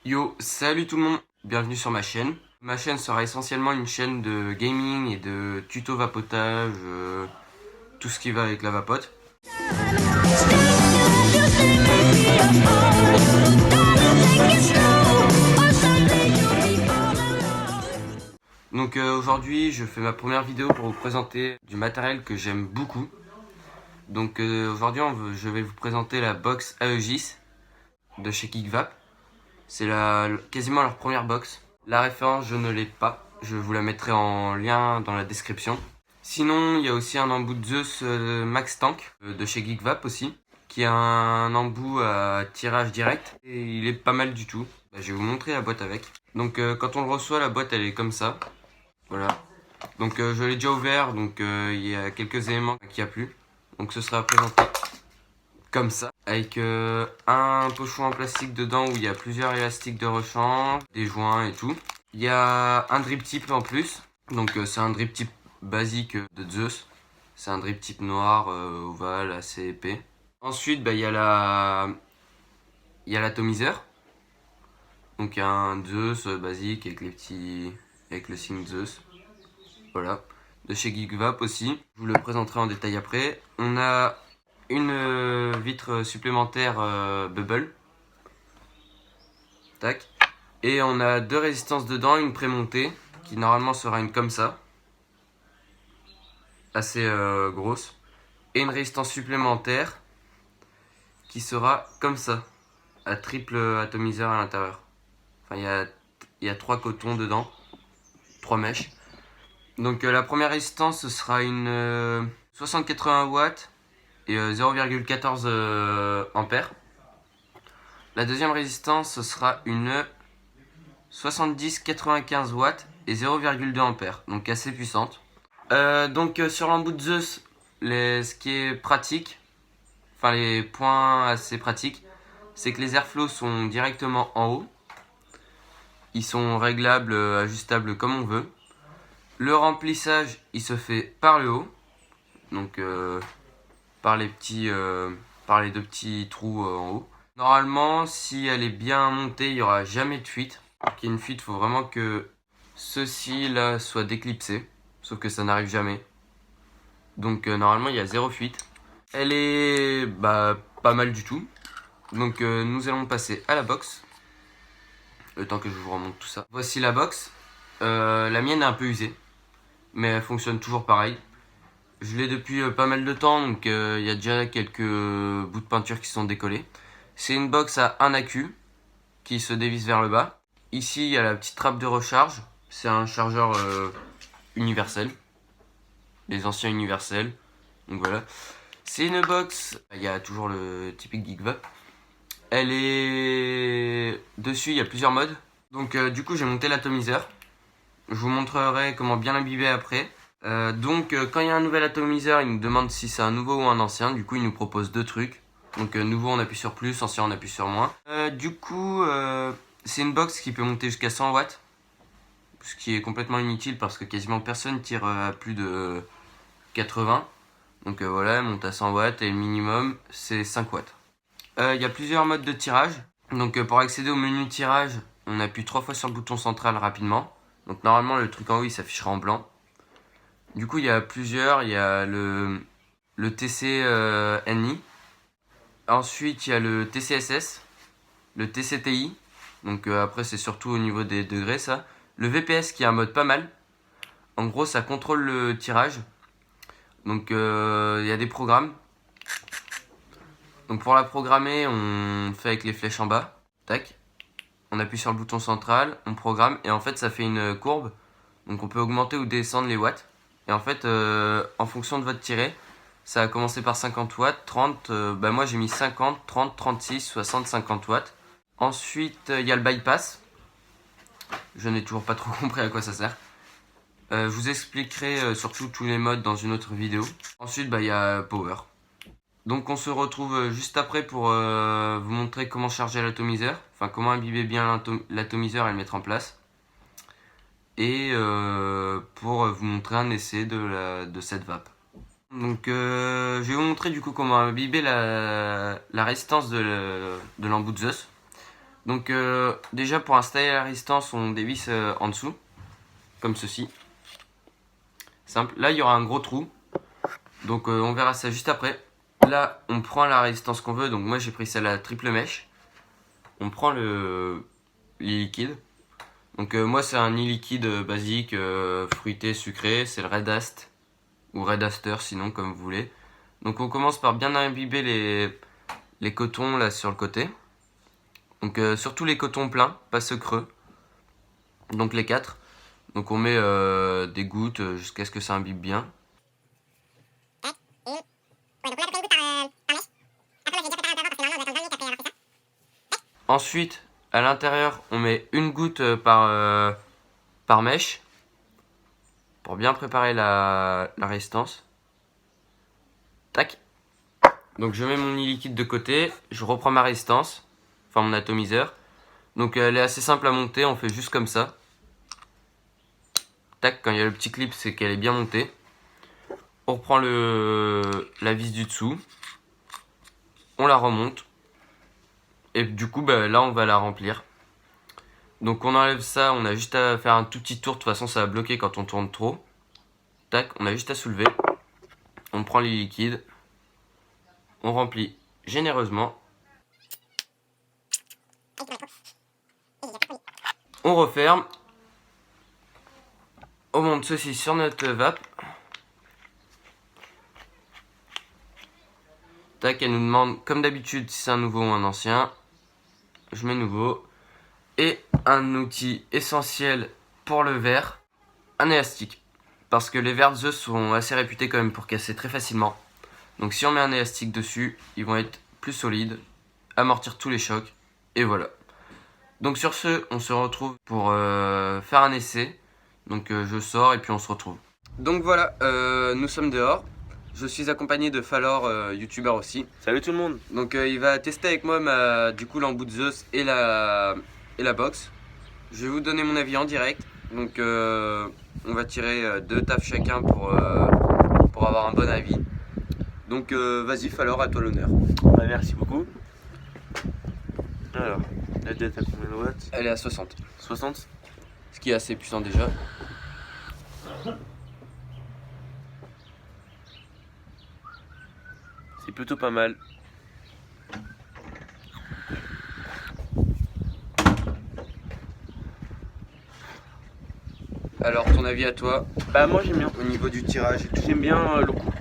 Yo, salut tout le monde, bienvenue sur ma chaîne. Ma chaîne sera essentiellement une chaîne de gaming et de tuto vapotage, tout ce qui va avec la vapote. Donc aujourd'hui, je fais ma première vidéo pour vous présenter du matériel que j'aime beaucoup. Donc aujourd'hui, je vais vous présenter la box Aegis de chez Geekvap. C'est quasiment leur première box. La référence, je ne l'ai pas. Je vous la mettrai en lien dans la description. Sinon, il y a aussi un embout Zeus Max Tank de chez Geekvap aussi, qui a un embout à tirage direct. Et il est pas mal du tout. Je vais vous montrer la boîte avec. Donc quand on le reçoit, la boîte elle est comme ça. Voilà. Donc je l'ai déjà ouvert, donc il y a quelques éléments qu'il n'y a plus. Donc ce sera présenté comme ça, avec un pochon en plastique dedans où il y a plusieurs élastiques de rechange, des joints et tout. Il y a un drip tip en plus, donc c'est un drip tip basique de Zeus. C'est un drip tip noir, ovale, assez épais. Ensuite, il y a l'atomiseur. Donc il y a un Zeus basique avec avec le signe Zeus. Voilà. De chez Geekvap aussi. Je vous le présenterai en détail après. On a une vitre supplémentaire bubble. Tac. Et on a deux résistances dedans, une prémontée qui normalement sera une comme ça, assez grosse, et une résistance supplémentaire qui sera comme ça, à triple atomiseur à l'intérieur. Enfin, il y a trois cotons dedans, trois mèches. Donc la première résistance ce sera une 60-80 watts et 0,14 ampères. La deuxième résistance ce sera une 70-95 watts et 0,2 ampères, donc assez puissante. Sur l'embout de Zeus, ce qui est pratique, enfin les points assez pratiques, c'est que les airflows sont directement en haut. Ils sont réglables, ajustables comme on veut. Le remplissage, il se fait par le haut, donc par les deux petits trous en haut. Normalement, si elle est bien montée, il n'y aura jamais de fuite. Pour qu'il y ait une fuite, il faut vraiment que ceci là soit déclipsé, sauf que ça n'arrive jamais. Donc normalement, il y a zéro fuite. Elle est pas mal du tout. Donc nous allons passer à la box. Le temps que je vous remonte tout ça. Voici la box. La mienne est un peu usée, mais elle fonctionne toujours pareil. Je l'ai depuis pas mal de temps, donc il y a déjà quelques bouts de peinture qui sont décollés. C'est une box à un accu qui se dévisse vers le bas. Ici, il y a la petite trappe de recharge. C'est un chargeur universel. Les anciens universels. Donc voilà. C'est une box. Il y a toujours le typique Geekvap. Elle est... Dessus, il y a plusieurs modes. Donc du coup, j'ai monté l'atomiseur. Je vous montrerai comment bien l'imbiber après. Quand il y a un nouvel atomiseur, il nous demande si c'est un nouveau ou un ancien. Du coup, il nous propose deux trucs. Donc nouveau, on appuie sur plus, ancien, on appuie sur moins. C'est une box qui peut monter jusqu'à 100 watts. Ce qui est complètement inutile parce que quasiment personne tire à plus de 80. Donc voilà, elle monte à 100 watts et le minimum, c'est 5 watts. Il y a plusieurs modes de tirage. Donc pour accéder au menu tirage, on appuie 3 fois sur le bouton central rapidement. Donc normalement, le truc en haut, il s'affichera en blanc. Du coup, il y a plusieurs. Il y a le TC NI. Ensuite, il y a le TCSS, le TCTI. Donc après, c'est surtout au niveau des degrés, ça. Le VPS qui est un mode pas mal. En gros, ça contrôle le tirage. Donc il y a des programmes. Donc pour la programmer, on fait avec les flèches en bas. Tac. On appuie sur le bouton central, on programme et en fait ça fait une courbe. Donc on peut augmenter ou descendre les watts. Et en fait, en fonction de votre tirée, ça a commencé par 50 watts, 30, moi j'ai mis 50, 30, 36, 60, 50 watts. Ensuite, il y a le bypass. Je n'ai toujours pas trop compris à quoi ça sert. Je vous expliquerai surtout tous les modes dans une autre vidéo. Ensuite, il y a Power. Donc on se retrouve juste après pour vous montrer comment charger l'atomiseur. Enfin, comment imbiber bien l'atomiseur et le mettre en place. Et pour vous montrer un essai de cette vape. Donc je vais vous montrer du coup comment imbiber la résistance de l'embout de Zeus. Donc déjà pour installer la résistance, on dévisse en dessous, comme ceci. Simple. Là il y aura un gros trou, donc on verra ça juste après. Là on prend la résistance qu'on veut, donc moi j'ai pris celle à triple mèche. On prend le liquide. Donc moi c'est un liquide basique, fruité, sucré, c'est le Red Ast, ou Red Aster sinon comme vous voulez. Donc on commence par bien imbiber les cotons là sur le côté. Donc surtout les cotons pleins, pas ceux creux. Donc les 4. Donc on met des gouttes jusqu'à ce que ça imbibe bien. Ensuite, à l'intérieur, on met une goutte par mèche pour bien préparer la résistance. Tac. Donc je mets mon liquide de côté, je reprends ma résistance, enfin mon atomiseur. Donc elle est assez simple à monter, on fait juste comme ça. Tac, quand il y a le petit clip, c'est qu'elle est bien montée. On reprend la vis du dessous, on la remonte. Et du coup, là, on va la remplir. Donc on enlève ça, on a juste à faire un tout petit tour. De toute façon, ça va bloquer quand on tourne trop. Tac, on a juste à soulever. On prend les liquides. On remplit généreusement. On referme. On monte ceci sur notre vape. Tac, elle nous demande, comme d'habitude, si c'est un nouveau ou un ancien. Je mets nouveau. Et un outil essentiel pour le verre, un élastique. Parce que les verres Zeus sont assez réputés quand même pour casser très facilement. Donc si on met un élastique dessus, ils vont être plus solides, amortir tous les chocs, et voilà. Donc sur ce, on se retrouve pour faire un essai. Donc je sors et puis on se retrouve. Donc voilà, nous sommes dehors. Je suis accompagné de Falor, youtubeur aussi. Salut tout le monde. Donc il va tester avec moi du coup l'embout de Zeus et la box. Je vais vous donner mon avis en direct. Donc on va tirer 2 tafs chacun pour avoir un bon avis. Donc vas-y Falor, à toi l'honneur. Bah, merci beaucoup. Alors, la dette à combien de watts? Elle est à 60. 60. Ce qui est assez puissant déjà. C'est plutôt pas mal. Alors ton avis à toi Bah moi j'aime bien. au niveau du tirage et tout. J'aime bien le coup,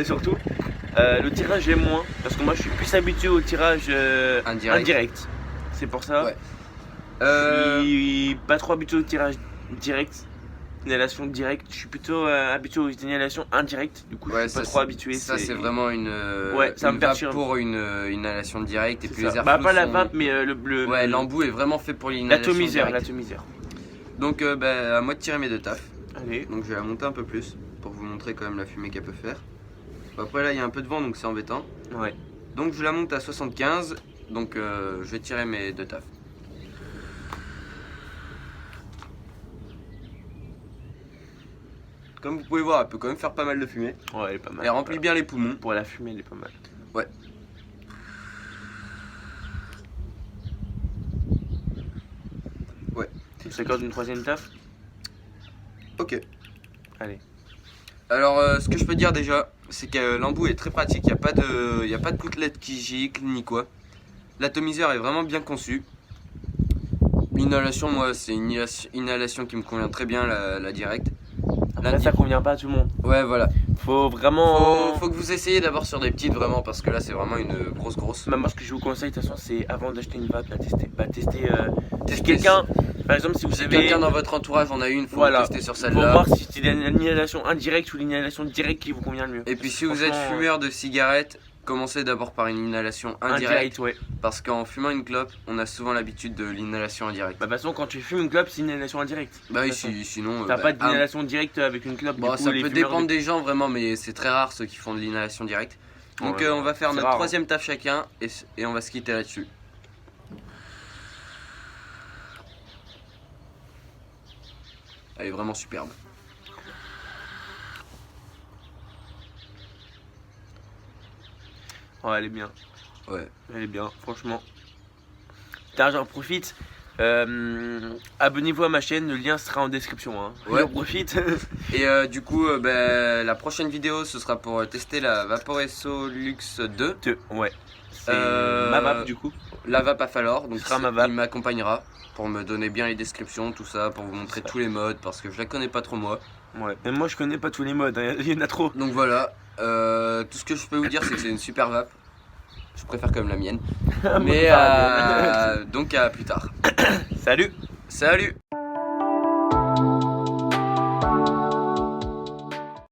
surtout. Le tirage j'aime moins, parce que moi je suis plus habitué au tirage indirect. C'est pour ça. Ouais. Je suis pas trop habitué au tirage direct. Inhalation directe, je suis plutôt habitué aux inhalations indirectes, du coup je suis pas trop habitué. Ça c'est vraiment une, ça une me vape perturbe. pour une inhalation directe et puis Ça. les air Bah flows pas la sont- vape mais Ouais, l'embout est vraiment fait pour l'inhalation l'atomiseur, directe. l'atomiseur. Donc à moi de tirer mes 2 tafs. Allez. Donc je vais la monter un peu plus pour vous montrer quand même la fumée qu'elle peut faire. Après là il y a un peu de vent donc c'est embêtant. Ouais. Donc je la monte à 75. Donc je vais tirer mes 2 tafs. Comme vous pouvez voir, elle peut quand même faire pas mal de fumée. Ouais, elle est pas mal. Elle remplit bien les poumons. Pour la fumée, elle est pas mal. Ouais. Ouais. Tu s'accordes une troisième taf? Ok. Allez. Alors ce que je peux dire déjà, c'est que l'embout est très pratique. Il n'y a pas de gouttelette qui gicle ni quoi. L'atomiseur est vraiment bien conçu. L'inhalation, moi, c'est une inhalation qui me convient très bien, la directe. Là, ça convient pas à tout le monde. Ouais, voilà. Faut vraiment. Faut que vous essayiez d'abord sur des petites vraiment parce que là c'est vraiment une grosse. Bah, moi, ce que je vous conseille de toute façon, c'est avant d'acheter une vape, la tester. Bah, tester. Si Tester. quelqu'un, par exemple, si vous Si avez. quelqu'un dans votre entourage en a une, faut Voilà. tester sur Pour celle-là. voir si c'est l'inhalation indirecte ou l'inhalation directe qui vous convient le mieux. Et puis si vous êtes Franchement, fumeur de cigarettes, commencez d'abord par une inhalation indirecte. indirect, ouais. Parce qu'en fumant une clope, on a souvent l'habitude de l'inhalation indirecte. Bah, de toute façon, quand tu fumes une clope, c'est une inhalation indirecte. Bah oui, De toute façon. sinon. T'as pas d'inhalation directe avec une clope. Bon, du coup, ça les peut fumeurs dépendre de- des gens vraiment, mais c'est très rare ceux qui font de l'inhalation directe. Donc Ouais, on va faire c'est notre rare, troisième taf chacun et on va se quitter là-dessus. Elle est vraiment superbe. Ouais, elle est bien. Ouais. Elle est bien, franchement. j'en profite. Abonnez-vous à ma chaîne, le lien sera en description. Hein. Ouais. J'en profite. Et du coup, la prochaine vidéo, ce sera pour tester la Vaporesso Luxe 2. Ouais. C'est ma vape du coup. La vape Afalor, donc sera ma vape. il m'accompagnera pour me donner bien les descriptions, tout ça, pour vous montrer tous les modes, parce que je la connais pas trop moi. Ouais, même moi je connais pas tous les modes, hein. Il y en a trop. Donc voilà, tout ce que je peux vous dire, c'est que c'est une super vape. Je préfère comme la mienne. Mais donc à plus tard. Salut. Salut.